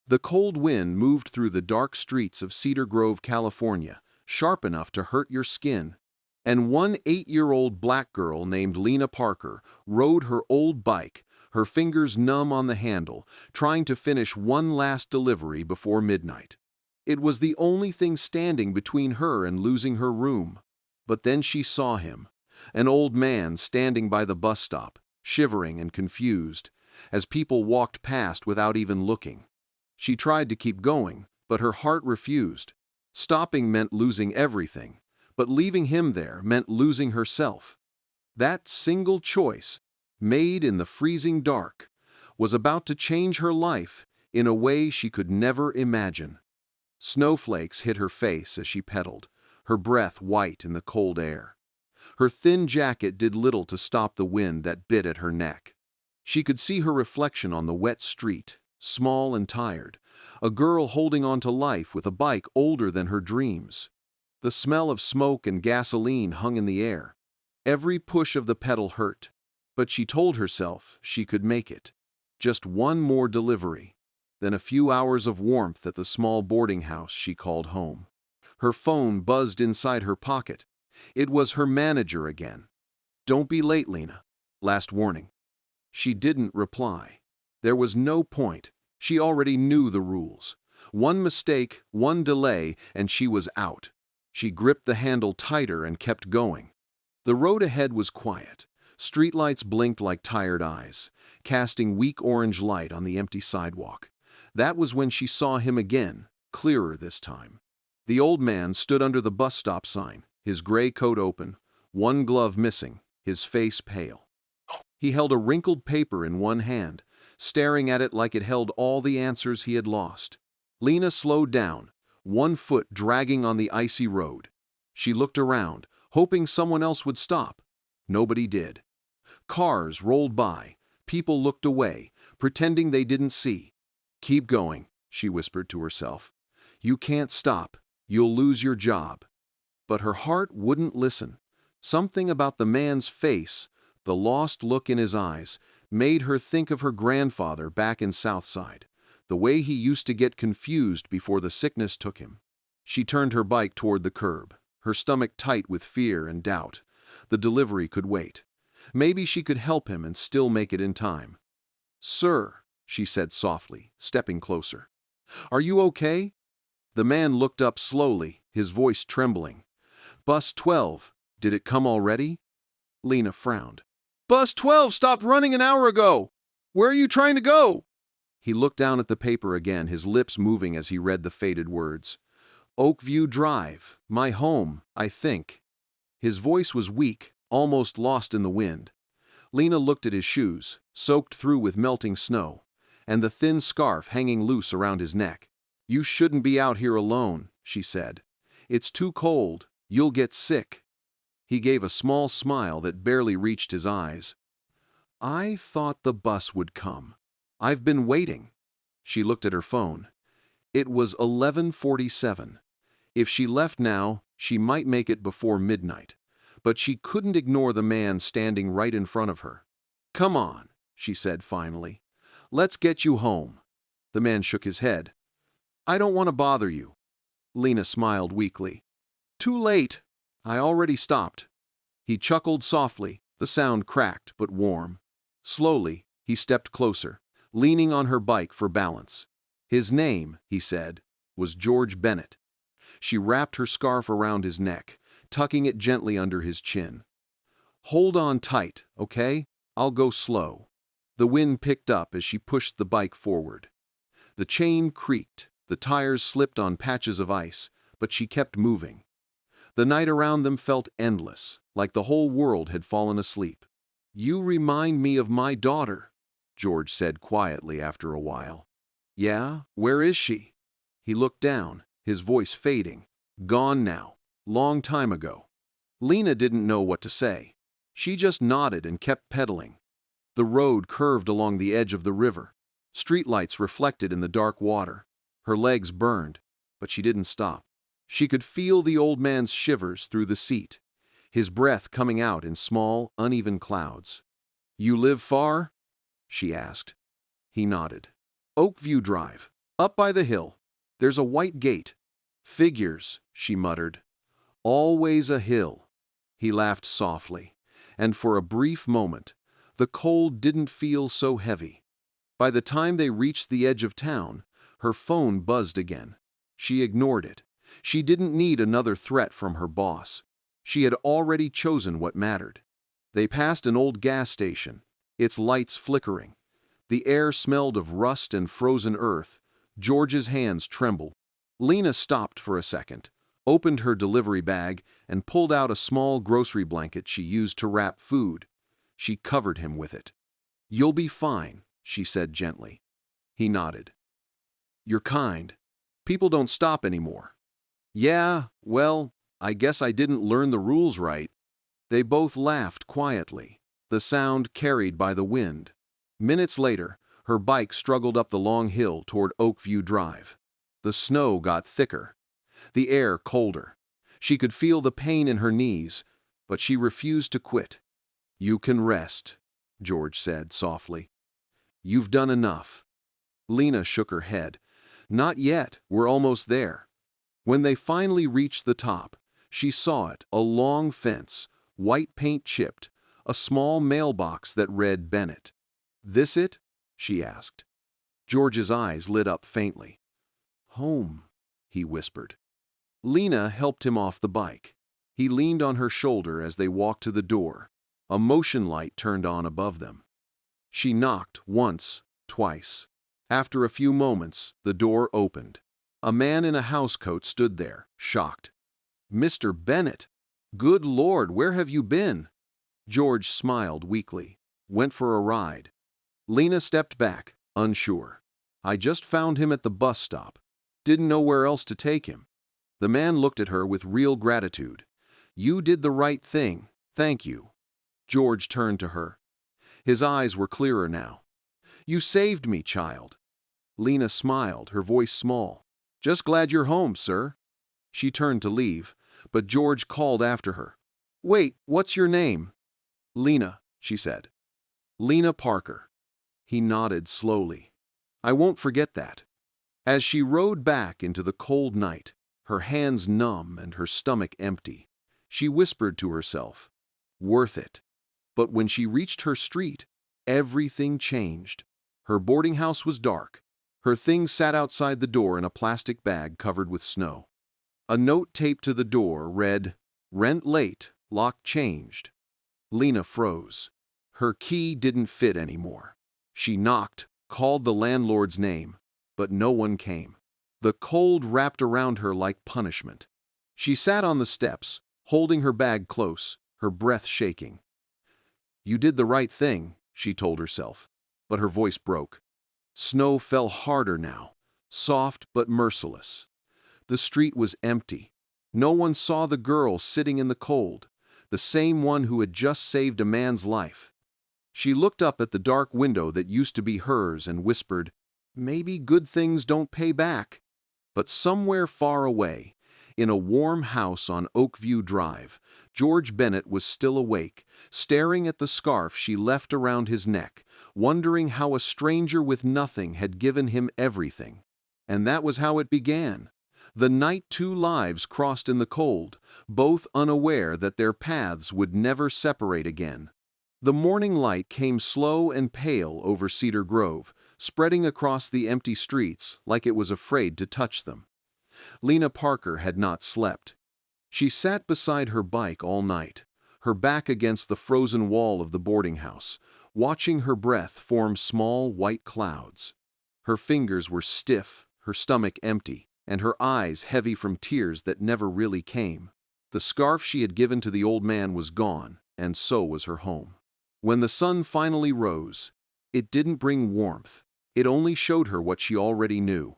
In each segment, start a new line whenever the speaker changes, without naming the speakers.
The cold wind moved through the dark streets of Cedar Grove, California, sharp enough to hurt your skin. And one 8-year-old black girl named Lena Parker rode her old bike, her fingers numb on the handle, trying to finish one last delivery before midnight. It was the only thing standing between her and losing her room. But then she saw him, an old man standing by the bus stop, shivering and confused, as people walked past without even looking. She tried to keep going, but her heart refused. Stopping meant losing everything, but leaving him there meant losing herself. That single choice, made in the freezing dark, was about to change her life in a way she could never imagine. Snowflakes hit her face as she pedaled, her breath white in the cold air. Her thin jacket did little to stop the wind that bit at her neck. She could see her reflection on the wet street, small and tired, a girl holding on to life with a bike older than her dreams. The smell of smoke and gasoline hung in the air. Every push of the pedal hurt, but she told herself she could make it. Just one more delivery, then a few hours of warmth at the small boarding house she called home. Her phone buzzed inside her pocket. It was her manager again. "Don't be late, Lena. Last warning." She didn't reply. There was no point. She already knew the rules. One mistake, one delay, and she was out. She gripped the handle tighter and kept going. The road ahead was quiet. Streetlights blinked like tired eyes, casting weak orange light on the empty sidewalk. That was when she saw him again, clearer this time. The old man stood under the bus stop sign, his gray coat open, one glove missing, his face pale. He held a wrinkled paper in one hand, staring at it like it held all the answers he had lost. Lena slowed down, one foot dragging on the icy road. She looked around, hoping someone else would stop. Nobody did. Cars rolled by. People looked away, pretending they didn't see. "Keep going," she whispered to herself. "You can't stop. You'll lose your job." But her heart wouldn't listen. Something about the man's face, the lost look in his eyes, made her think of her grandfather back in Southside, the way he used to get confused before the sickness took him. She turned her bike toward the curb, her stomach tight with fear and doubt. The delivery could wait. Maybe she could help him and still make it in time. "Sir," she said softly, stepping closer. "Are you okay?" The man looked up slowly, his voice trembling. "Bus 12, did it come already?" Lena frowned. "Bus 12 stopped running an hour ago! Where are you trying to go?" He looked down at the paper again, his lips moving as he read the faded words. "Oakview Drive, my home, I think." His voice was weak, almost lost in the wind. Lena looked at his shoes, soaked through with melting snow, and the thin scarf hanging loose around his neck. "You shouldn't be out here alone," she said. "It's too cold. You'll get sick." He gave a small smile that barely reached his eyes. "I thought the bus would come. I've been waiting." She looked at her phone. It was 11:47. If she left now, she might make it before midnight. But she couldn't ignore the man standing right in front of her. "Come on," she said finally. "Let's get you home." The man shook his head. "I don't want to bother you." Lena smiled weakly. "Too late. I already stopped." He chuckled softly, the sound cracked but warm. Slowly, he stepped closer, leaning on her bike for balance. His name, he said, was George Bennett. She wrapped her scarf around his neck, tucking it gently under his chin. "Hold on tight, okay? I'll go slow." The wind picked up as she pushed the bike forward. The chain creaked, the tires slipped on patches of ice, but she kept moving. The night around them felt endless, like the whole world had fallen asleep. "You remind me of my daughter," George said quietly after a while. "Yeah? Where is she?" He looked down, his voice fading. "Gone now. Long time ago." Lena didn't know what to say. She just nodded and kept pedaling. The road curved along the edge of the river. Streetlights reflected in the dark water. Her legs burned, but she didn't stop. She could feel the old man's shivers through the seat, his breath coming out in small, uneven clouds. "You live far?" she asked. He nodded. "Oakview Drive." Up by the hill. There's a white gate. Figures, she muttered. Always a hill. He laughed softly, and for a brief moment, the cold didn't feel so heavy. By the time they reached the edge of town, her phone buzzed again. She ignored it. She didn't need another threat from her boss. She had already chosen what mattered. They passed an old gas station, its lights flickering. The air smelled of rust and frozen earth. George's hands trembled. Lena stopped for a second, opened her delivery bag, and pulled out a small grocery blanket she used to wrap food. She covered him with it. "You'll be fine," she said gently. He nodded. "You're kind. People don't stop anymore." "Yeah, well, I guess I didn't learn the rules right." They both laughed quietly, the sound carried by the wind. Minutes later, her bike struggled up the long hill toward Oakview Drive. The snow got thicker, the air colder. She could feel the pain in her knees, but she refused to quit. "You can rest," George said softly. "You've done enough." Lena shook her head. "Not yet, we're almost there." When they finally reached the top, she saw it, a long fence, white paint chipped, a small mailbox that read Bennett. "This it?" she asked. George's eyes lit up faintly. "Home," he whispered. Lena helped him off the bike. He leaned on her shoulder as they walked to the door. A motion light turned on above them. She knocked once, twice. After a few moments, the door opened. A man in a housecoat stood there, shocked. "Mr. Bennett! Good Lord, where have you been?" George smiled weakly. "Went for a ride." Lena stepped back, unsure. "I just found him at the bus stop. Didn't know where else to take him." The man looked at her with real gratitude. "You did the right thing. Thank you." George turned to her. His eyes were clearer now. "You saved me, child." Lena smiled, her voice small. "Just glad you're home, sir." She turned to leave, but George called after her. "Wait, what's your name?" "Lena," she said. "Lena Parker." He nodded slowly. "I won't forget that." As she rode back into the cold night, her hands numb and her stomach empty, she whispered to herself, "Worth it." But when she reached her street, everything changed. Her boarding house was dark. Her things sat outside the door in a plastic bag covered with snow. A note taped to the door read, "Rent late, lock changed." Lena froze. Her key didn't fit anymore. She knocked, called the landlord's name, but no one came. The cold wrapped around her like punishment. She sat on the steps, holding her bag close, her breath shaking. "You did the right thing," she told herself, but her voice broke. Snow fell harder now, soft but merciless. The street was empty. No one saw the girl sitting in the cold, the same one who had just saved a man's life. She looked up at the dark window that used to be hers and whispered, "Maybe good things don't pay back." But somewhere far away, in a warm house on Oakview Drive, George Bennett was still awake, staring at the scarf she left around his neck, wondering how a stranger with nothing had given him everything. And that was how it began. The night two lives crossed in the cold, both unaware that their paths would never separate again. The morning light came slow and pale over Cedar Grove, spreading across the empty streets like it was afraid to touch them. Lena Parker had not slept. She sat beside her bike all night, her back against the frozen wall of the boarding house, watching her breath form small white clouds. Her fingers were stiff, her stomach empty, and her eyes heavy from tears that never really came. The scarf she had given to the old man was gone, and so was her home. When the sun finally rose, it didn't bring warmth. It only showed her what she already knew.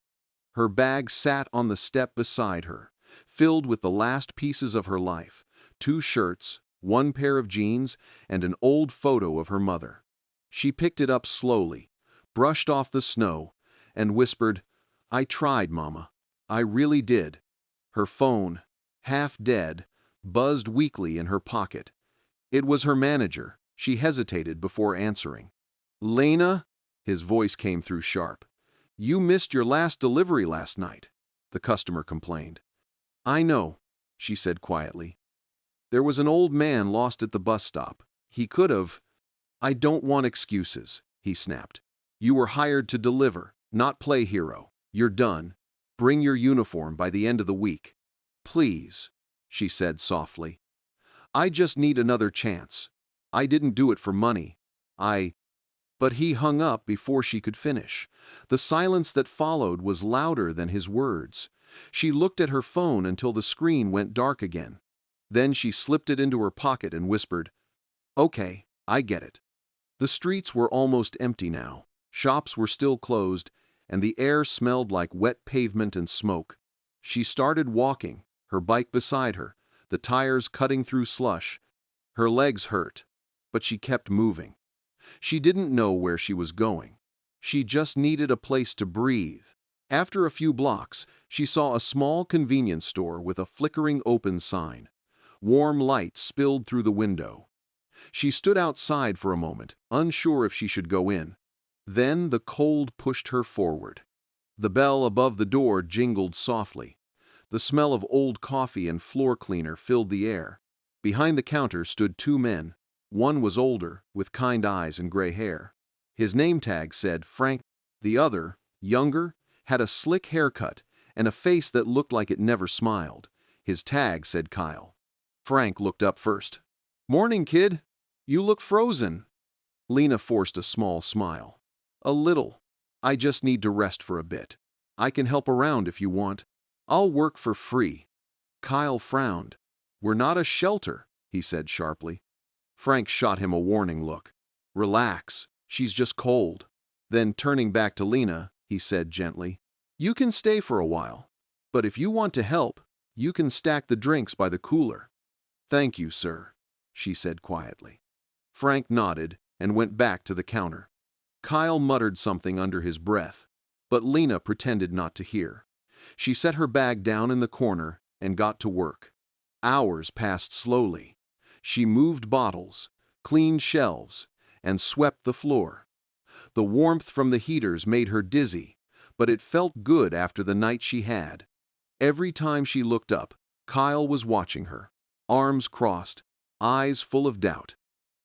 Her bag sat on the step beside her, filled with the last pieces of her life, 2 shirts, 1 pair of jeans, and an old photo of her mother. She picked it up slowly, brushed off the snow, and whispered, "I tried, Mama. I really did." Her phone, half dead, buzzed weakly in her pocket. It was her manager. She hesitated before answering. "Lena?" His voice came through sharp. You missed your last delivery last night, the customer complained. I know, she said quietly. There was an old man lost at the bus stop. He could have. I don't want excuses, he snapped. You were hired to deliver, not play hero. You're done. Bring your uniform by the end of the week. Please, she said softly. I just need another chance. I didn't do it for money. But he hung up before she could finish. The silence that followed was louder than his words. She looked at her phone until the screen went dark again. Then she slipped it into her pocket and whispered, Okay, I get it. The streets were almost empty now. Shops were still closed, and the air smelled like wet pavement and smoke. She started walking, her bike beside her, the tires cutting through slush. Her legs hurt, but she kept moving. She didn't know where she was going. She just needed a place to breathe. After a few blocks, she saw a small convenience store with a flickering open sign. Warm light spilled through the window. She stood outside for a moment, unsure if she should go in. Then the cold pushed her forward. The bell above the door jingled softly. The smell of old coffee and floor cleaner filled the air. Behind the counter stood two men. One was older, with kind eyes and gray hair. His name tag said Frank. The other, younger, had a slick haircut and a face that looked like it never smiled. His tag said Kyle. Frank looked up first. Morning, kid. You look frozen. Lena forced a small smile. A little. I just need to rest for a bit. I can help around if you want. I'll work for free. Kyle frowned. We're not a shelter, he said sharply. Frank shot him a warning look. Relax, she's just cold. Then turning back to Lena, he said gently, You can stay for a while. But if you want to help, you can stack the drinks by the cooler. Thank you, sir, she said quietly. Frank nodded and went back to the counter. Kyle muttered something under his breath, but Lena pretended not to hear. She set her bag down in the corner and got to work. Hours passed slowly. She moved bottles, cleaned shelves, and swept the floor. The warmth from the heaters made her dizzy, but it felt good after the night she had. Every time she looked up, Kyle was watching her, arms crossed, eyes full of doubt.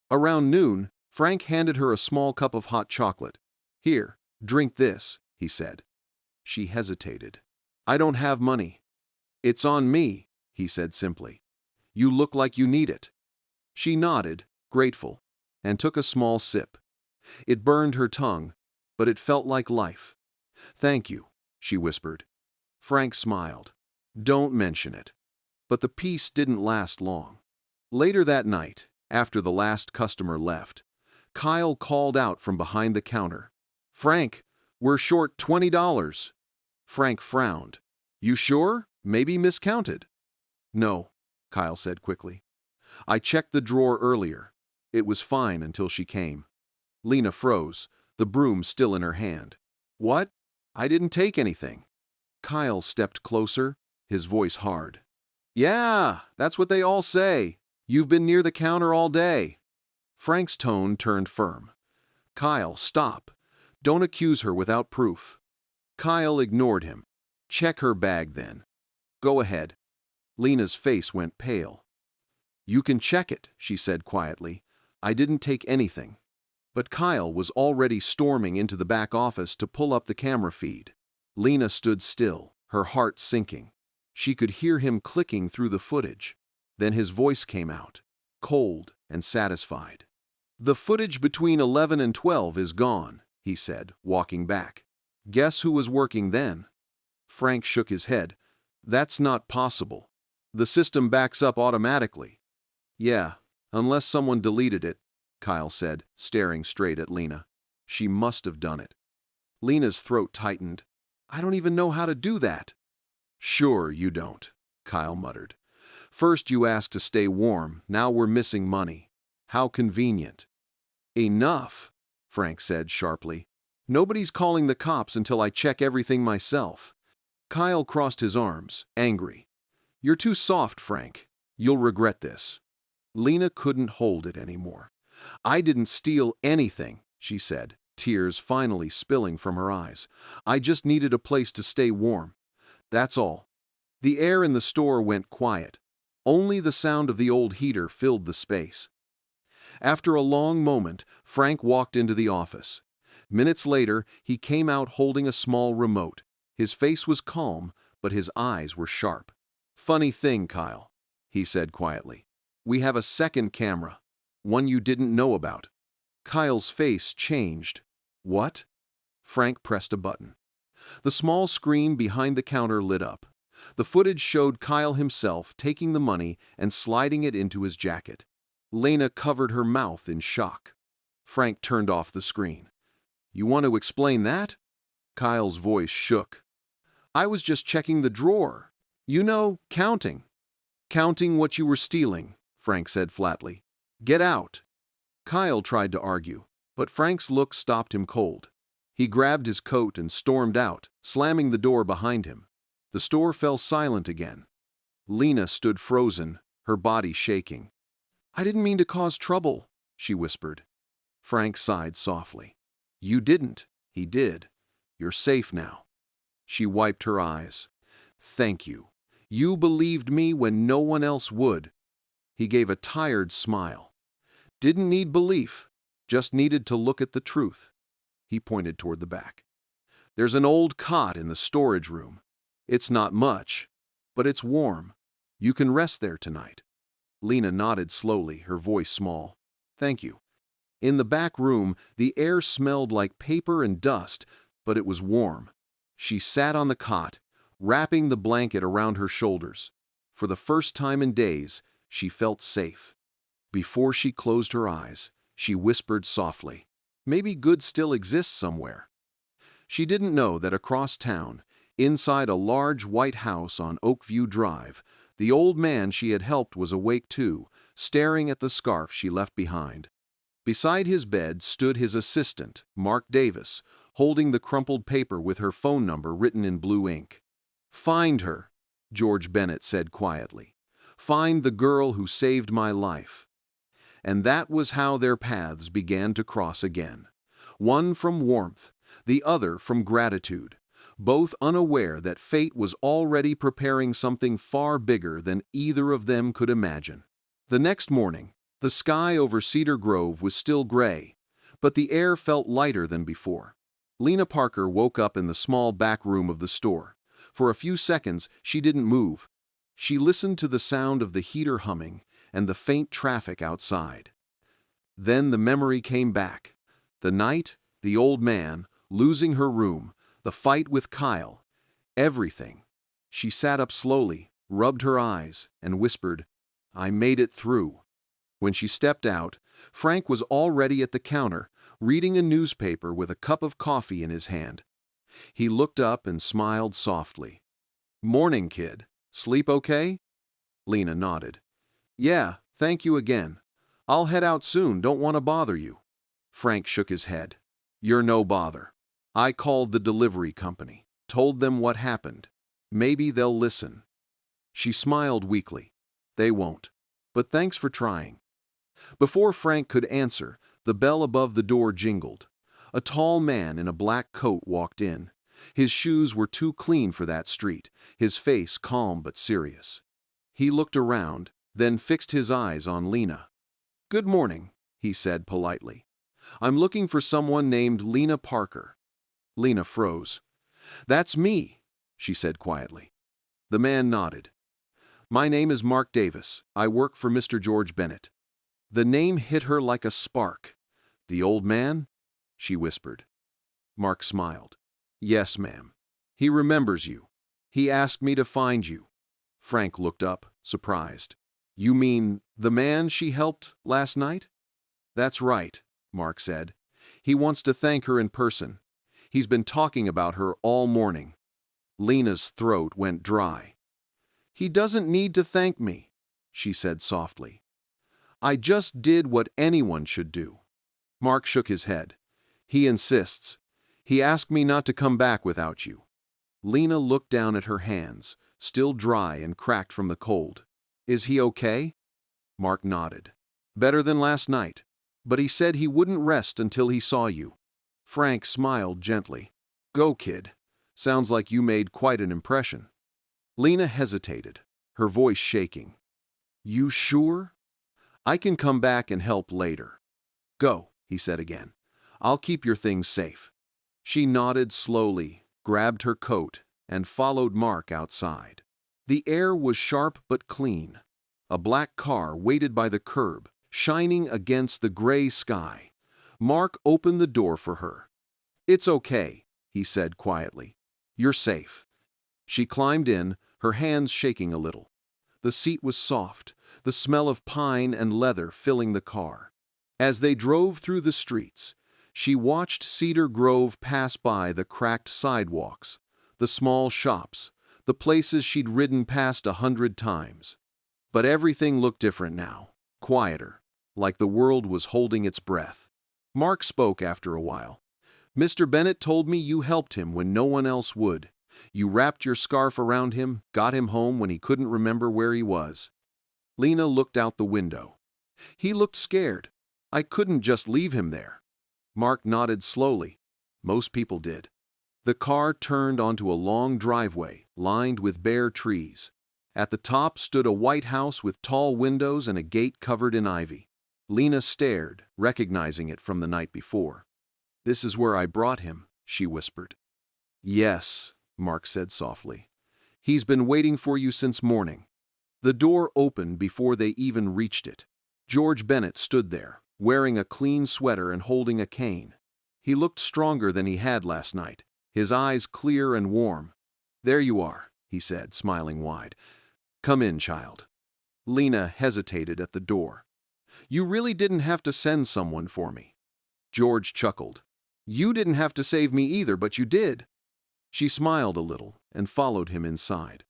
Around noon, Frank handed her a small cup of hot chocolate. Here, drink this, he said. She hesitated. I don't have money. It's on me, he said simply. You look like you need it. She nodded, grateful, and took a small sip. It burned her tongue, but it felt like life. Thank you, she whispered. Frank smiled. Don't mention it. But the peace didn't last long. Later that night, after the last customer left, Kyle called out from behind the counter. Frank, we're short $20. Frank frowned. You sure? Maybe miscounted. No, Kyle said quickly. I checked the drawer earlier. It was fine until she came. Lena froze, the broom still in her hand. What? I didn't take anything. Kyle stepped closer, his voice hard. Yeah, that's what they all say. You've been near the counter all day. Frank's tone turned firm. Kyle, stop. Don't accuse her without proof. Kyle ignored him. Check her bag then. Go ahead. Lena's face went pale. You can check it, she said quietly. I didn't take anything. But Kyle was already storming into the back office to pull up the camera feed. Lena stood still, her heart sinking. She could hear him clicking through the footage. Then his voice came out, cold and satisfied. The footage between 11 and 12 is gone, he said, walking back. Guess who was working then? Frank shook his head. That's not possible. The system backs up automatically. Yeah, unless someone deleted it, Kyle said, staring straight at Lena. She must have done it. Lena's throat tightened. I don't even know how to do that. Sure you don't, Kyle muttered. First you asked to stay warm, now we're missing money. How convenient. Enough, Frank said sharply. Nobody's calling the cops until I check everything myself. Kyle crossed his arms, angry. You're too soft, Frank. You'll regret this. Lena couldn't hold it anymore. I didn't steal anything, she said. tears finally spilling from her eyes. I just needed a place to stay warm. That's all. The air in the store went quiet. Only the sound of the old heater filled the space. After a long moment, Frank walked into the office. Minutes later, he came out holding a small remote. His face was calm, but his eyes were sharp. "Funny thing, Kyle," he said quietly. "We have a second camera. One you didn't know about." Kyle's face changed. "What?" Frank pressed a button. The small screen behind the counter lit up. The footage showed Kyle himself taking the money and sliding it into his jacket. Lena covered her mouth in shock. Frank turned off the screen. "You want to explain that?" Kyle's voice shook. "I was just checking the drawer. You know, counting." "Counting what you were stealing," Frank said flatly. "Get out." Kyle tried to argue, but Frank's look stopped him cold. He grabbed his coat and stormed out, slamming the door behind him. The store fell silent again. Lena stood frozen, her body shaking. "I didn't mean to cause trouble," she whispered. Frank sighed softly. "You didn't. He did. You're safe now." She wiped her eyes. "Thank you. You believed me when no one else would." He gave a tired smile. "Didn't need belief, just needed to look at the truth." He pointed toward the back. "There's an old cot in the storage room. It's not much, but it's warm. You can rest there tonight." Lena nodded slowly, her voice small. "Thank you." In the back room, the air smelled like paper and dust, but it was warm. She sat on the cot, wrapping the blanket around her shoulders. For the first time in days, she felt safe. Before she closed her eyes, she whispered softly, "Maybe good still exists somewhere." She didn't know that across town, inside a large white house on Oakview Drive, the old man she had helped was awake too, staring at the scarf she left behind. Beside his bed stood his assistant, Mark Davis, holding the crumpled paper with her phone number written in blue ink. "Find her," George Bennett said quietly. "Find the girl who saved my life." And that was how their paths began to cross again. One from warmth, the other from gratitude, both unaware that fate was already preparing something far bigger than either of them could imagine. The next morning, the sky over Cedar Grove was still gray, but the air felt lighter than before. Lena Parker woke up in the small back room of the store. For a few seconds, she didn't move. She listened to the sound of the heater humming and the faint traffic outside. Then the memory came back. The night, the old man, losing her room, the fight with Kyle, everything. She sat up slowly, rubbed her eyes, and whispered, "I made it through." When she stepped out, Frank was already at the counter, reading a newspaper with a cup of coffee in his hand. He looked up and smiled softly. "Morning, kid. Sleep okay?" Lena nodded. "Yeah, thank you again. I'll head out soon, don't want to bother you." Frank shook his head. "You're no bother. I called the delivery company, told them what happened. Maybe they'll listen." She smiled weakly. "They won't. But thanks for trying." Before Frank could answer, the bell above the door jingled. A tall man in a black coat walked in. His shoes were too clean for that street, his face calm but serious. He looked around, then fixed his eyes on Lena. "Good morning," he said politely. "I'm looking for someone named Lena Parker." Lena froze. "That's me," she said quietly. The man nodded. "My name is Mark Davis. I work for Mr. George Bennett." The name hit her like a spark. "The old man?" she whispered. Mark smiled. "Yes, ma'am. He remembers you. He asked me to find you." Frank looked up, surprised. "You mean the man she helped last night?" "That's right," Mark said. "He wants to thank her in person. He's been talking about her all morning." Lena's throat went dry. "He doesn't need to thank me," she said softly. "I just did what anyone should do." Mark shook his head. "He insists. He asked me not to come back without you." Lena looked down at her hands, still dry and cracked from the cold. "Is he okay?" Mark nodded. "Better than last night. But he said he wouldn't rest until he saw you." Frank smiled gently. Go, kid. Sounds like you made quite an impression. Lena hesitated, her voice shaking. You sure? I can come back and help later. Go, he said again. I'll keep your things safe. She nodded slowly, grabbed her coat, and followed Mark outside. The air was sharp but clean. A black car waited by the curb, shining against the gray sky. Mark opened the door for her. It's okay, he said quietly. You're safe. She climbed in, her hands shaking a little. The seat was soft, the smell of pine and leather filling the car. As they drove through the streets, she watched Cedar Grove pass by the cracked sidewalks, the small shops, the places she'd ridden past 100 times. But everything looked different now, quieter, like the world was holding its breath. Mark spoke after a while. Mr. Bennett told me you helped him when no one else would. You wrapped your scarf around him, got him home when he couldn't remember where he was. Lena looked out the window. He looked scared. I couldn't just leave him there. Mark nodded slowly. Most people did. The car turned onto a long driveway lined with bare trees. At the top stood a white house with tall windows and a gate covered in ivy. Lena stared, recognizing it from the night before. This is where I brought him, she whispered. Yes, Mark said softly. He's been waiting for you since morning. The door opened before they even reached it. George Bennett stood there, wearing a clean sweater and holding a cane. He looked stronger than he had last night, his eyes clear and warm. There you are, he said, smiling wide. Come in, child. Lena hesitated at the door. You really didn't have to send someone for me. George chuckled. You didn't have to save me either, but you did. She smiled a little and followed him inside.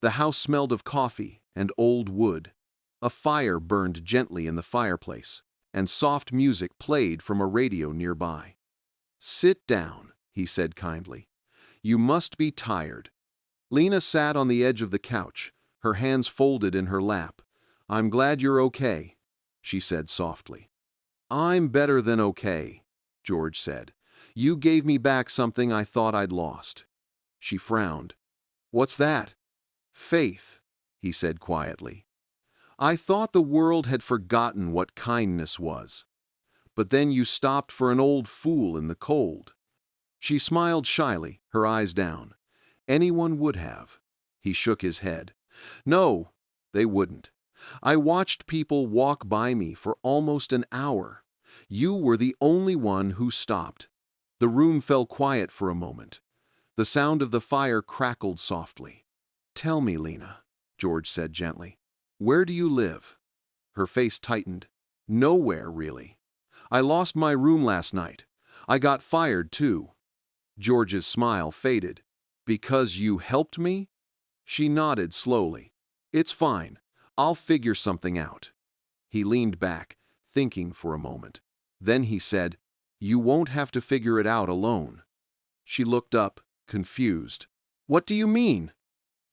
The house smelled of coffee and old wood. A fire burned gently in the fireplace, and soft music played from a radio nearby. Sit down, he said kindly. You must be tired. Lena sat on the edge of the couch, her hands folded in her lap. I'm glad you're okay, she said softly. I'm better than okay, George said. You gave me back something I thought I'd lost. She frowned. What's that? Faith, he said quietly. I thought the world had forgotten what kindness was. But then you stopped for an old fool in the cold. She smiled shyly, her eyes down. Anyone would have. He shook his head. No, they wouldn't. I watched people walk by me for almost an hour. You were the only one who stopped. The room fell quiet for a moment. The sound of the fire crackled softly. Tell me, Lena, George said gently. Where do you live? Her face tightened. Nowhere, really. I lost my room last night. I got fired, too. George's smile faded. Because you helped me? She nodded slowly. It's fine. I'll figure something out. He leaned back, thinking for a moment. Then he said, You won't have to figure it out alone. She looked up, confused. What do you mean?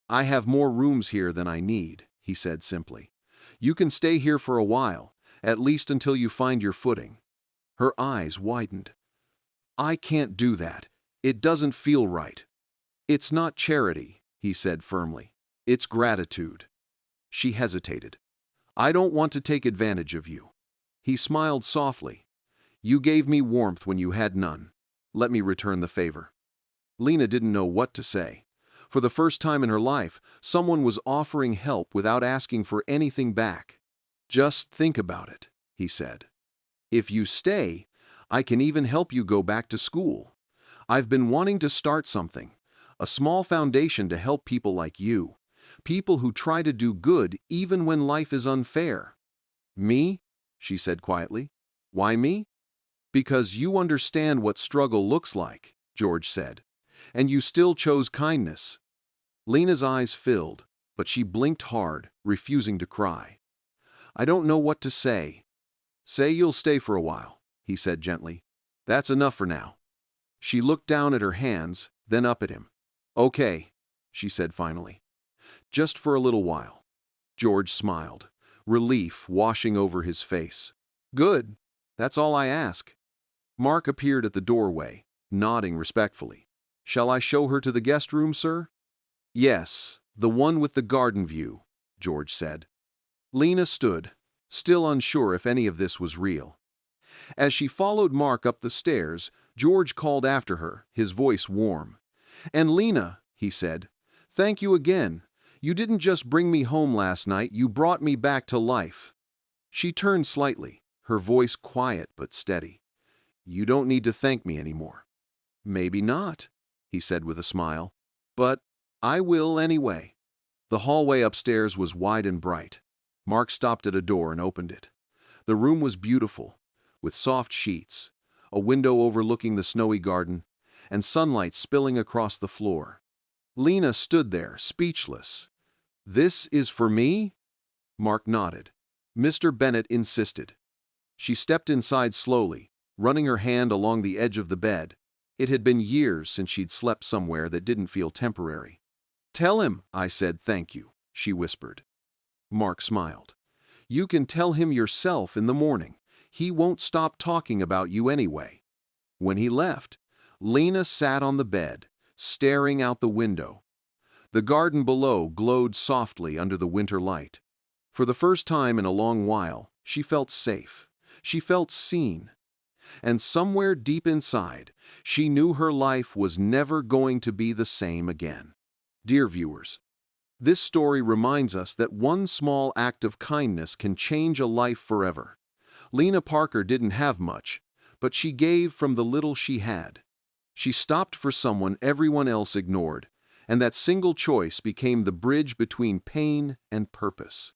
I have more rooms here than I need, he said simply. You can stay here for a while, at least until you find your footing. Her eyes widened. I can't do that. It doesn't feel right. It's not charity, he said firmly. It's gratitude. She hesitated. I don't want to take advantage of you. He smiled softly. You gave me warmth when you had none. Let me return the favor. Lena didn't know what to say. For the first time in her life, someone was offering help without asking for anything back. Just think about it, he said. If you stay, I can even help you go back to school. I've been wanting to start something, a small foundation to help people like you, people who try to do good even when life is unfair. Me? She said quietly. Why me? Because you understand what struggle looks like, George said, and you still chose kindness. Lena's eyes filled, but she blinked hard, refusing to cry. I don't know what to say. Say you'll stay for a while, he said gently. That's enough for now. She looked down at her hands, then up at him. Okay, she said finally. Just for a little while. George smiled, relief washing over his face. Good. That's all I ask. Mark appeared at the doorway, nodding respectfully. "Shall I show her to the guest room, sir?" "Yes, the one with the garden view," George said. Lena stood, still unsure if any of this was real. As she followed Mark up the stairs, George called after her, his voice warm. "And Lena," he said, "thank you again. You didn't just bring me home last night, you brought me back to life." She turned slightly, her voice quiet but steady. "You don't need to thank me anymore." "Maybe not," he said with a smile, "but I will anyway." The hallway upstairs was wide and bright. Mark stopped at a door and opened it. The room was beautiful, with soft sheets, a window overlooking the snowy garden, and sunlight spilling across the floor. Lena stood there, speechless. "This is for me?" Mark nodded. Mr. Bennett insisted. She stepped inside slowly, running her hand along the edge of the bed. It had been years since she'd slept somewhere that didn't feel temporary. "Tell him I said thank you," she whispered. Mark smiled. "You can tell him yourself in the morning. He won't stop talking about you anyway." When he left, Lena sat on the bed, staring out the window. The garden below glowed softly under the winter light. For the first time in a long while, she felt safe. She felt seen. And somewhere deep inside, she knew her life was never going to be the same again. Dear viewers, this story reminds us that one small act of kindness can change a life forever. Lena Parker didn't have much, but she gave from the little she had. She stopped for someone everyone else ignored, and that single choice became the bridge between pain and purpose.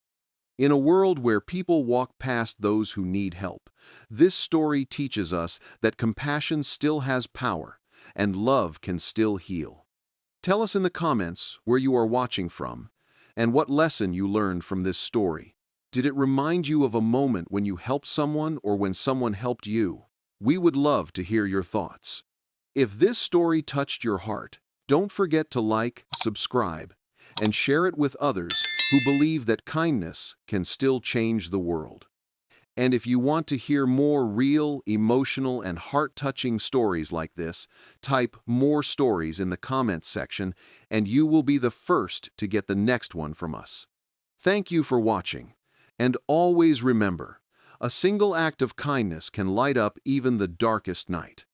In a world where people walk past those who need help, this story teaches us that compassion still has power, and love can still heal. Tell us in the comments where you are watching from, and what lesson you learned from this story. Did it remind you of a moment when you helped someone or when someone helped you? We would love to hear your thoughts. If this story touched your heart, don't forget to like, subscribe, and share it with others who believe that kindness can still change the world. And if you want to hear more real, emotional, and heart-touching stories like this, type "more stories" in the comments section, and you will be the first to get the next one from us. Thank you for watching, and always remember, a single act of kindness can light up even the darkest night.